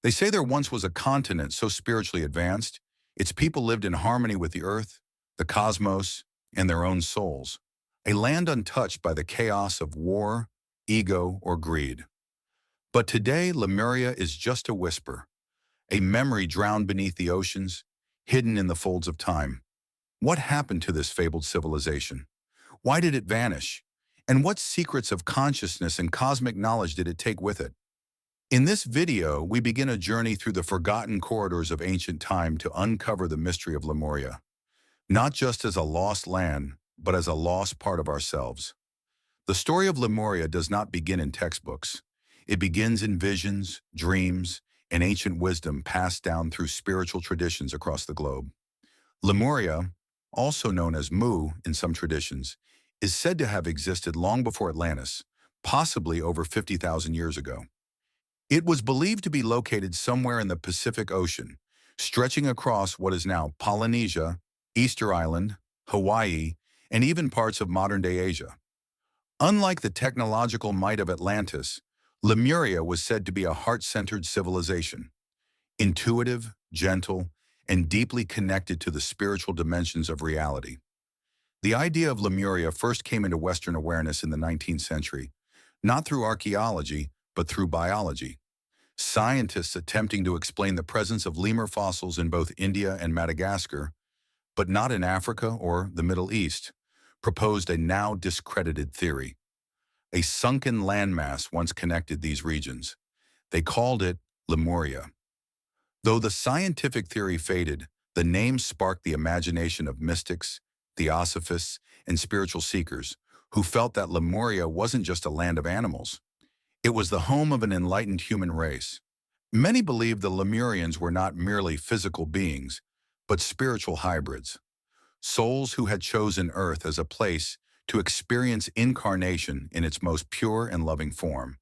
They say there once was a continent so spiritually advanced, its people lived in harmony with the earth, the cosmos, and their own souls. A land untouched by the chaos of war, ego, or greed. But today, Lemuria is just a whisper, a memory drowned beneath the oceans, hidden in the folds of time. What happened to this fabled civilization? Why did it vanish? And what secrets of consciousness and cosmic knowledge did it take with it? In this video, we begin a journey through the forgotten corridors of ancient time to uncover the mystery of Lemuria, not just as a lost land, but as a lost part of ourselves. The story of Lemuria does not begin in textbooks. It begins in visions, dreams, and ancient wisdom passed down through spiritual traditions across the globe. Lemuria, also known as Mu in some traditions, is said to have existed long before Atlantis, possibly over 50,000 years ago. It was believed to be located somewhere in the Pacific Ocean, stretching across what is now Polynesia, Easter Island, Hawaii, and even parts of modern-day Asia. Unlike the technological might of Atlantis, Lemuria was said to be a heart-centered civilization, intuitive, gentle, and deeply connected to the spiritual dimensions of reality. The idea of Lemuria first came into Western awareness in the 19th century, not through archaeology, but through biology. Scientists attempting to explain the presence of lemur fossils in both India and Madagascar, but not in Africa or the Middle East, proposed a now discredited theory. A sunken landmass once connected these regions. They called it Lemuria. Though the scientific theory faded, the name sparked the imagination of mystics, theosophists, and spiritual seekers who felt that Lemuria wasn't just a land of animals. It was the home of an enlightened human race. Many believed the Lemurians were not merely physical beings, but spiritual hybrids, souls who had chosen Earth as a place to experience incarnation in its most pure and loving form.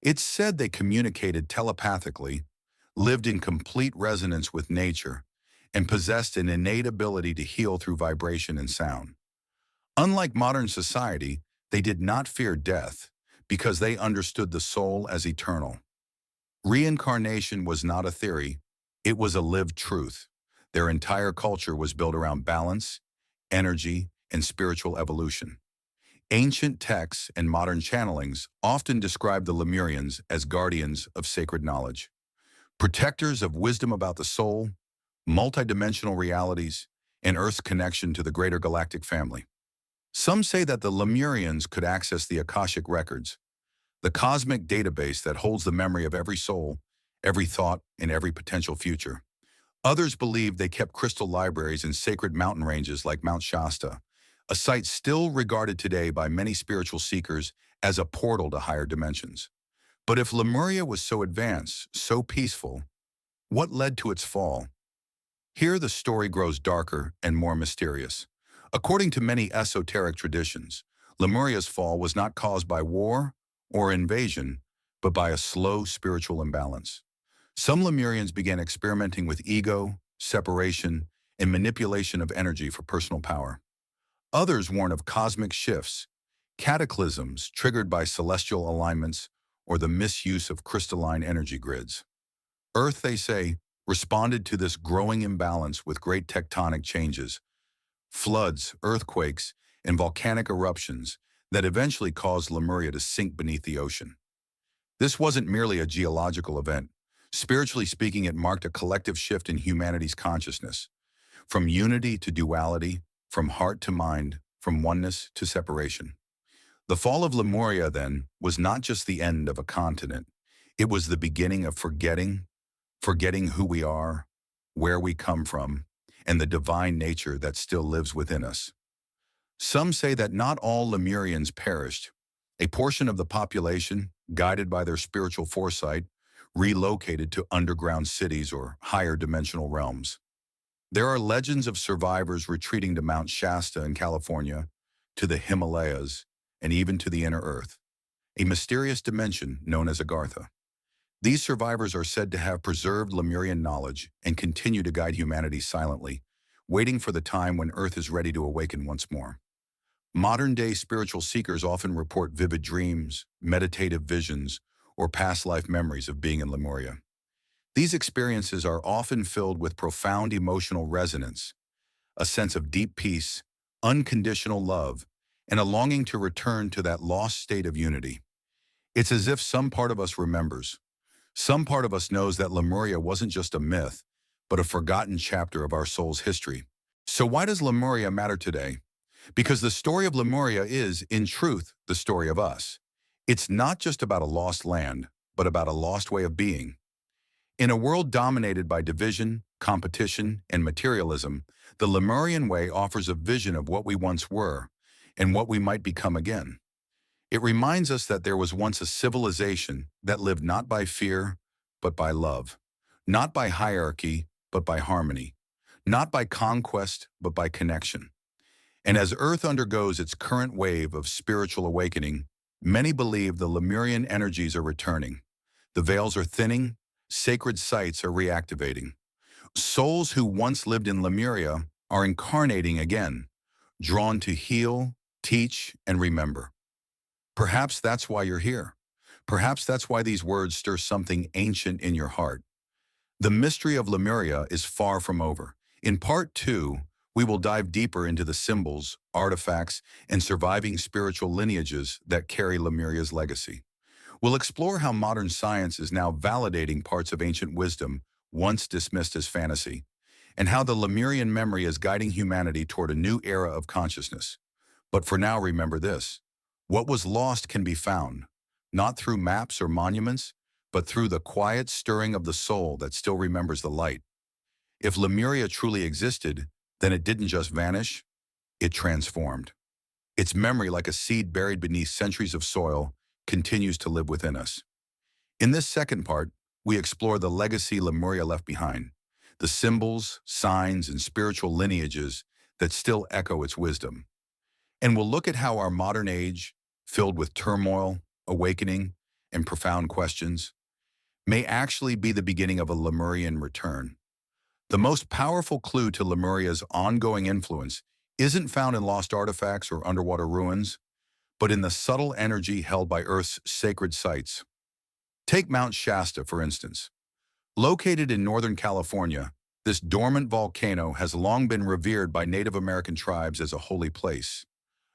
It's said they communicated telepathically, lived in complete resonance with nature, and possessed an innate ability to heal through vibration and sound. Unlike modern society, they did not fear death, because they understood the soul as eternal. Reincarnation was not a theory, it was a lived truth. Their entire culture was built around balance, energy, and spiritual evolution. Ancient texts and modern channelings often describe the Lemurians as guardians of sacred knowledge, protectors of wisdom about the soul, multidimensional realities, and Earth's connection to the greater galactic family. Some say that the Lemurians could access the Akashic records, the cosmic database that holds the memory of every soul, every thought, and every potential future. Others believe they kept crystal libraries in sacred mountain ranges like Mount Shasta, a site still regarded today by many spiritual seekers as a portal to higher dimensions. But if Lemuria was so advanced, so peaceful, what led to its fall? Here the story grows darker and more mysterious. According to many esoteric traditions, Lemuria's fall was not caused by war or invasion, but by a slow spiritual imbalance. Some Lemurians began experimenting with ego, separation, and manipulation of energy for personal power. Others warn of cosmic shifts, cataclysms triggered by celestial alignments, or the misuse of crystalline energy grids. Earth, they say, responded to this growing imbalance with great tectonic changes, floods, earthquakes, and volcanic eruptions that eventually caused Lemuria to sink beneath the ocean. This wasn't merely a geological event. Spiritually speaking, it marked a collective shift in humanity's consciousness, from unity to duality, from heart to mind, from oneness to separation. The fall of Lemuria, then, was not just the end of a continent. It was the beginning of forgetting who we are, where we come from, and the divine nature that still lives within us. Some say that not all Lemurians perished. A portion of the population, guided by their spiritual foresight, relocated to underground cities or higher dimensional realms. There are legends of survivors retreating to Mount Shasta in California, to the Himalayas, and even to the inner earth, a mysterious dimension known as Agartha. These survivors are said to have preserved Lemurian knowledge and continue to guide humanity silently, waiting for the time when Earth is ready to awaken once more. Modern-day spiritual seekers often report vivid dreams, meditative visions, or past life memories of being in Lemuria. These experiences are often filled with profound emotional resonance, a sense of deep peace, unconditional love, and a longing to return to that lost state of unity. It's as if some part of us remembers. Some part of us knows that Lemuria wasn't just a myth, but a forgotten chapter of our soul's history. So why does Lemuria matter today? Because the story of Lemuria is, in truth, the story of us. It's not just about a lost land, but about a lost way of being. In a world dominated by division, competition, and materialism, the Lemurian way offers a vision of what we once were and what we might become again. It reminds us that there was once a civilization that lived not by fear, but by love, not by hierarchy, but by harmony, not by conquest, but by connection. And as Earth undergoes its current wave of spiritual awakening, many believe the Lemurian energies are returning. The veils are thinning, sacred sites are reactivating. Souls who once lived in Lemuria are incarnating again, drawn to heal, teach, and remember. Perhaps that's why you're here. Perhaps that's why these words stir something ancient in your heart. The mystery of Lemuria is far from over. In part 2, we will dive deeper into the symbols, artifacts, and surviving spiritual lineages that carry Lemuria's legacy. We'll explore how modern science is now validating parts of ancient wisdom once dismissed as fantasy, and how the Lemurian memory is guiding humanity toward a new era of consciousness. But for now, remember this. What was lost can be found, not through maps or monuments, but through the quiet stirring of the soul that still remembers the light. If Lemuria truly existed, then it didn't just vanish, it transformed. Its memory, like a seed buried beneath centuries of soil, continues to live within us. In this second part, we explore the legacy Lemuria left behind, the symbols, signs, and spiritual lineages that still echo its wisdom. And we'll look at how our modern age, filled with turmoil, awakening, and profound questions, may actually be the beginning of a Lemurian return. The most powerful clue to Lemuria's ongoing influence isn't found in lost artifacts or underwater ruins, but in the subtle energy held by Earth's sacred sites. Take Mount Shasta, for instance. Located in Northern California, this dormant volcano has long been revered by Native American tribes as a holy place,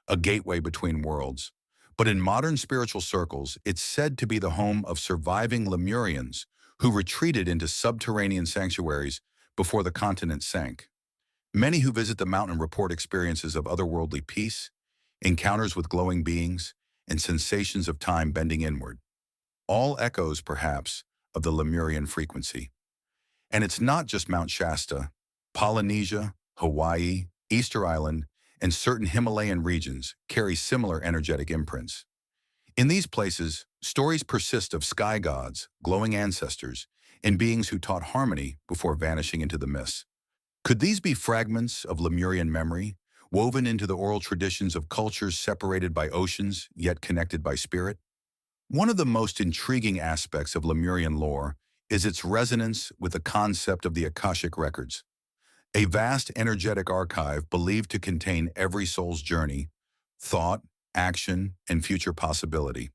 a gateway between worlds. But in modern spiritual circles, it's said to be the home of surviving Lemurians who retreated into subterranean sanctuaries before the continent sank. Many who visit the mountain report experiences of otherworldly peace, encounters with glowing beings, and sensations of time bending inward. All echoes, perhaps, of the Lemurian frequency. And it's not just Mount Shasta. Polynesia, Hawaii, Easter Island, and certain Himalayan regions carry similar energetic imprints. In these places, stories persist of sky gods, glowing ancestors, and beings who taught harmony before vanishing into the mists. Could these be fragments of Lemurian memory, woven into the oral traditions of cultures separated by oceans, yet connected by spirit? One of the most intriguing aspects of Lemurian lore is its resonance with the concept of the Akashic records, a vast energetic archive believed to contain every soul's journey, thought, action, and future possibility.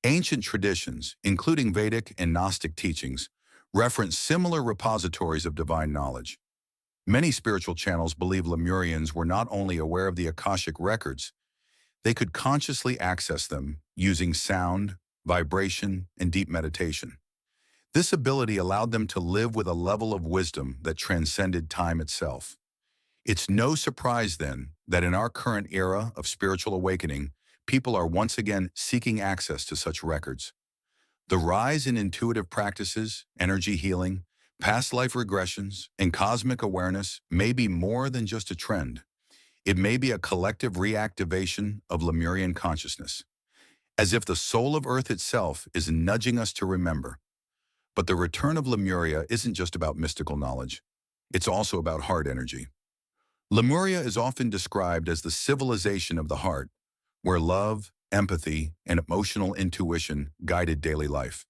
Ancient traditions, including Vedic and Gnostic teachings, reference similar repositories of divine knowledge. Many spiritual channels believe Lemurians were not only aware of the Akashic records, they could consciously access them using sound, vibration, and deep meditation. This ability allowed them to live with a level of wisdom that transcended time itself. It's no surprise, then, that in our current era of spiritual awakening, people are once again seeking access to such records. The rise in intuitive practices, energy healing, past life regressions, and cosmic awareness may be more than just a trend. It may be a collective reactivation of Lemurian consciousness, as if the soul of Earth itself is nudging us to remember. But the return of Lemuria isn't just about mystical knowledge. It's also about heart energy. Lemuria is often described as the civilization of the heart, where love, empathy, and emotional intuition guided daily life.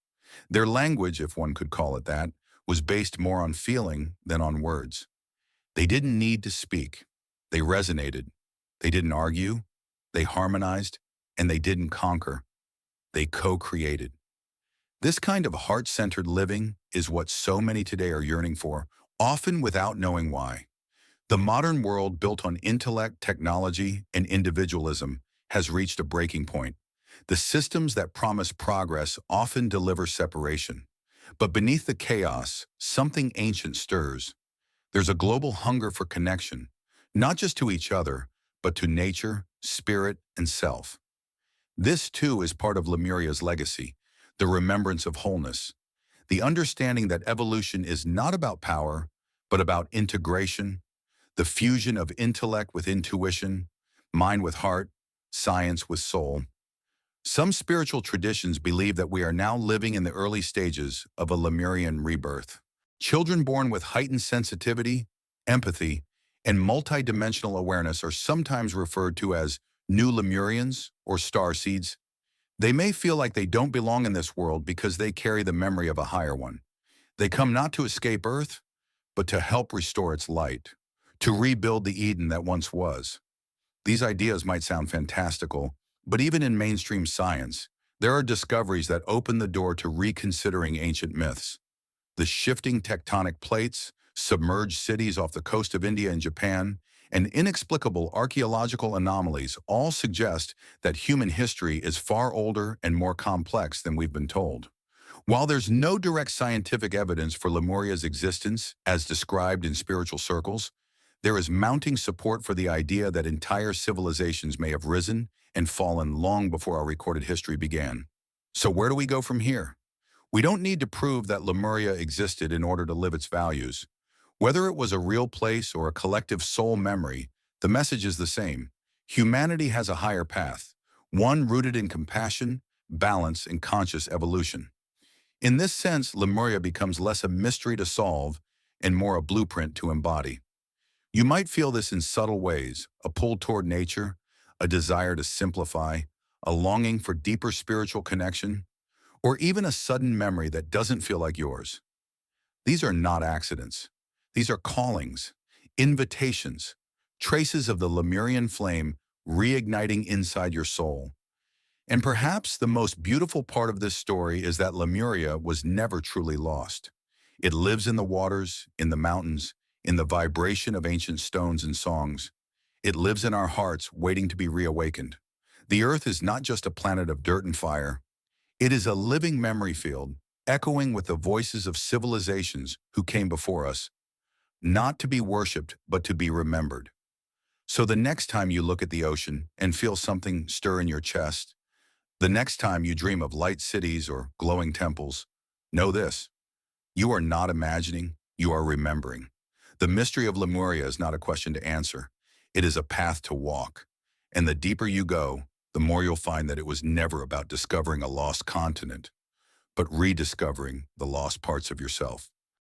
Their language, if one could call it that, was based more on feeling than on words. They didn't need to speak. They resonated. They didn't argue. They harmonized. And they didn't conquer. They co-created. This kind of heart-centered living is what so many today are yearning for, often without knowing why. The modern world, built on intellect, technology, and individualism, has reached a breaking point. The systems that promise progress often deliver separation. But beneath the chaos, something ancient stirs. There's a global hunger for connection, not just to each other, but to nature, spirit, and self. This, too, is part of Lemuria's legacy, the remembrance of wholeness, the understanding that evolution is not about power, but about integration, the fusion of intellect with intuition, mind with heart, science with soul. Some spiritual traditions believe that we are now living in the early stages of a Lemurian rebirth. Children born with heightened sensitivity, empathy, and multidimensional awareness are sometimes referred to as new Lemurians or star seeds. They may feel like they don't belong in this world because they carry the memory of a higher one. They come not to escape Earth, but to help restore its light, to rebuild the Eden that once was. These ideas might sound fantastical, but even in mainstream science, there are discoveries that open the door to reconsidering ancient myths. The shifting tectonic plates, submerged cities off the coast of India and Japan, and inexplicable archaeological anomalies all suggest that human history is far older and more complex than we've been told. While there's no direct scientific evidence for Lemuria's existence, as described in spiritual circles, there is mounting support for the idea that entire civilizations may have risen and fallen long before our recorded history began. So where do we go from here? We don't need to prove that Lemuria existed in order to live its values. Whether it was a real place or a collective soul memory, the message is the same. Humanity has a higher path, one rooted in compassion, balance, and conscious evolution. In this sense, Lemuria becomes less a mystery to solve and more a blueprint to embody. You might feel this in subtle ways: a pull toward nature, a desire to simplify, a longing for deeper spiritual connection, or even a sudden memory that doesn't feel like yours. These are not accidents. These are callings, invitations, traces of the Lemurian flame reigniting inside your soul. And perhaps the most beautiful part of this story is that Lemuria was never truly lost. It lives in the waters, in the mountains, in the vibration of ancient stones and songs. It lives in our hearts, waiting to be reawakened. The earth is not just a planet of dirt and fire. It is a living memory field, echoing with the voices of civilizations who came before us, not to be worshipped, but to be remembered. So the next time you look at the ocean and feel something stir in your chest, the next time you dream of light cities or glowing temples, know this: you are not imagining, you are remembering. The mystery of Lemuria is not a question to answer. It is a path to walk. And the deeper you go, the more you'll find that it was never about discovering a lost continent, but rediscovering the lost parts of yourself.